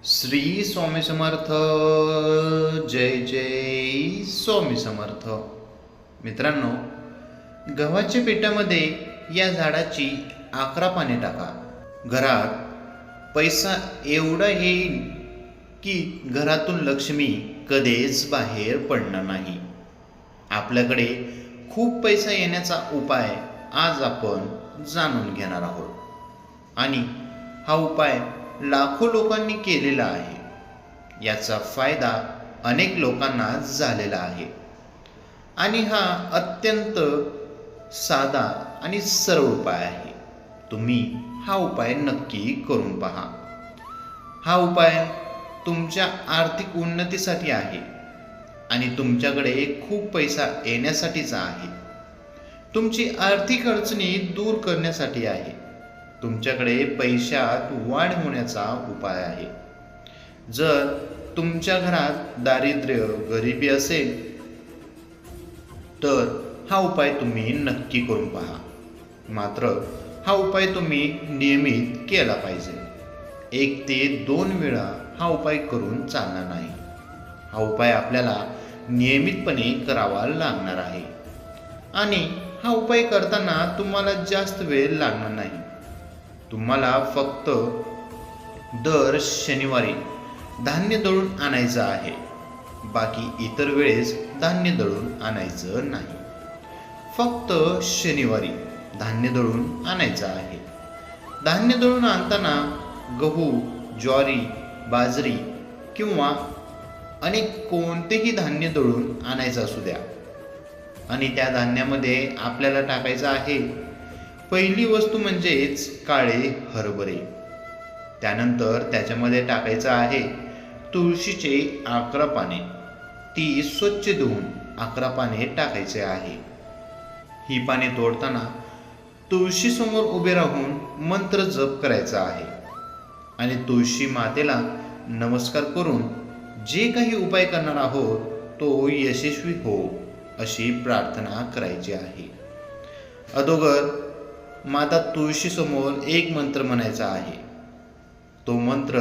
श्री स्वामी समर्थ. जय जय स्वामी समर्थ. मित्रांनो, गव्हाच्या पिठामध्ये या झाडाची 11 पाने टाका. घरात पैसा एवढा येईल की घरातून लक्ष्मी कधीच बाहेर पडणार नाही. आपल्याकडे खूप पैसा येण्याचा उपाय आज आपण जाणून घेणार आहोत. आणि हा उपाय लाखो लोकांनी केलेला आहे. याचा फायदा अनेक लोकांना झालेला आहे. आणि हा अत्यंत साधा आणि सरळ उपाय आहे. तुम्ही हा उपाय नक्की करून पहा. हा उपाय तुमच्या आर्थिक उन्नतीसाठी आहे आणि तुमच्याकडे खूप पैसा येण्यासाठीचा आहे. तुमची आर्थिक अडचणी दूर करण्यासाठी आहे. तुमच्याकडे पैशात वाढ होण्याचा उपाय आहे. जर तुमच्या घरात दारिद्र्य, गरिबी असेल तर हा उपाय तुम्ही नक्की करून पहा. मात्र हा उपाय तुम्ही नियमित केला पाहिजे. 1 ते 2 वेळा हा उपाय करून चालणार नाही. हा उपाय आपल्याला नियमितपणे करावा लागणार आहे. आणि हा उपाय करताना तुम्हाला जास्त वेळ लागणार नाही. तुम्हाला फक्त दर शनिवारी धान्य दळून आणायचं आहे. बाकी इतर वेळेस धान्य दळून आणायचं नाही. फक्त शनिवारी धान्य दळून आणायचं आहे. धान्य दळून आणताना गहू, ज्वारी, बाजरी किंवा अनेक कोणतेही धान्य दळून आणायचं असू द्या. आणि त्या धान्यामध्ये आपल्याला टाकायचं आहे पहिली वस्तू म्हणजेच काळे हरभरे. त्यानंतर त्याच्यामध्ये टाकायचं आहे तुळशीचे 11 पाने. ती स्वच्छ धुवून 11 पाने टाकायचे आहे. ही पाने तोडताना तुळशीसमोर उभे राहून मंत्र जप करायचा आहे. आणि तुळशी मातेला नमस्कार करून जे काही उपाय करणार आहोत तो यशस्वी हो अशी प्रार्थना करायची आहे. अगोदर माता तुळशीसमोर एक मंत्र म्हणायचा आहे. तो मंत्र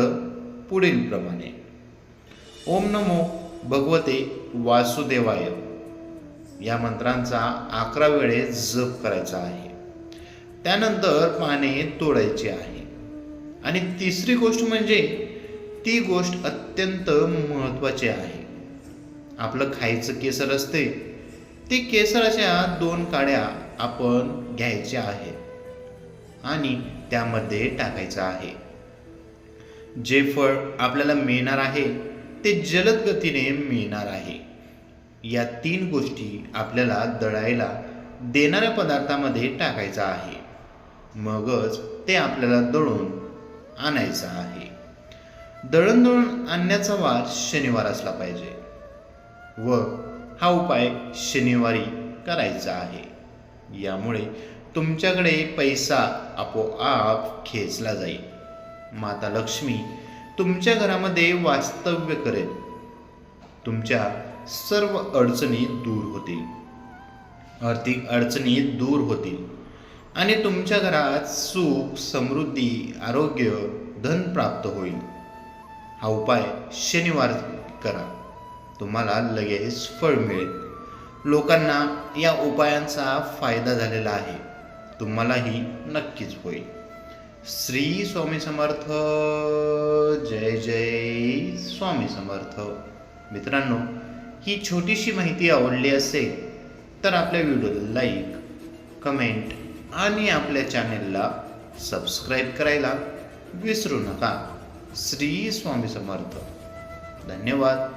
पुढील प्रमाणे: ओम नमो भगवते वासुदेवाय. या मंत्रांचा 11 वेळेस जप करायचा आहे. त्यानंतर पाने तोडायची आहे. आणि तिसरी गोष्ट म्हणजे ती गोष्ट अत्यंत महत्त्वाची आहे. आपलं खायचं केसर असते, ते केसराच्या 2 काड्या आपण घ्यायच्या आहेत आणि त्यामध्ये टाकायचं आहे. जे फळ आपल्याला मिळणार आहे ते जलद गतीने मिळणार आहे. या 3 गोष्टी आपल्याला दळायला देणाऱ्या पदार्थामध्ये टाकायचं आहे. मगच ते आपल्याला दळून आणायचं आहे. दळून आणण्याचा वार शनिवार असला पाहिजे व हा उपाय शनिवारी करायचा आहे. यामुळे तुमच्याकडे पैसा आपोआप खेचला जाईल. माता लक्ष्मी तुमच्या घरामध्ये वास्तव्य करेल. तुमच्या सर्व अडचणी दूर होतील. आर्थिक अडचणी दूर होतील आणि तुमच्या घरात सुख, समृद्धी, आरोग्य, धन प्राप्त होईल. हा उपाय शनिवार करा. तुम्हाला लगेच फळ मिळेल. लोकांना या उपायांचा फायदा झालेला आहे. तुम्हालाही नक्कीच होईल. श्री स्वामी समर्थ. जय जय स्वामी समर्थ. मित्रांनो, ही छोटीशी माहिती आवडली असेल तर आपल्या व्हिडिओला लाईक, कमेंट आणि आपल्या चॅनेलला सबस्क्राईब करायला विसरू नका. श्री स्वामी समर्थ. धन्यवाद.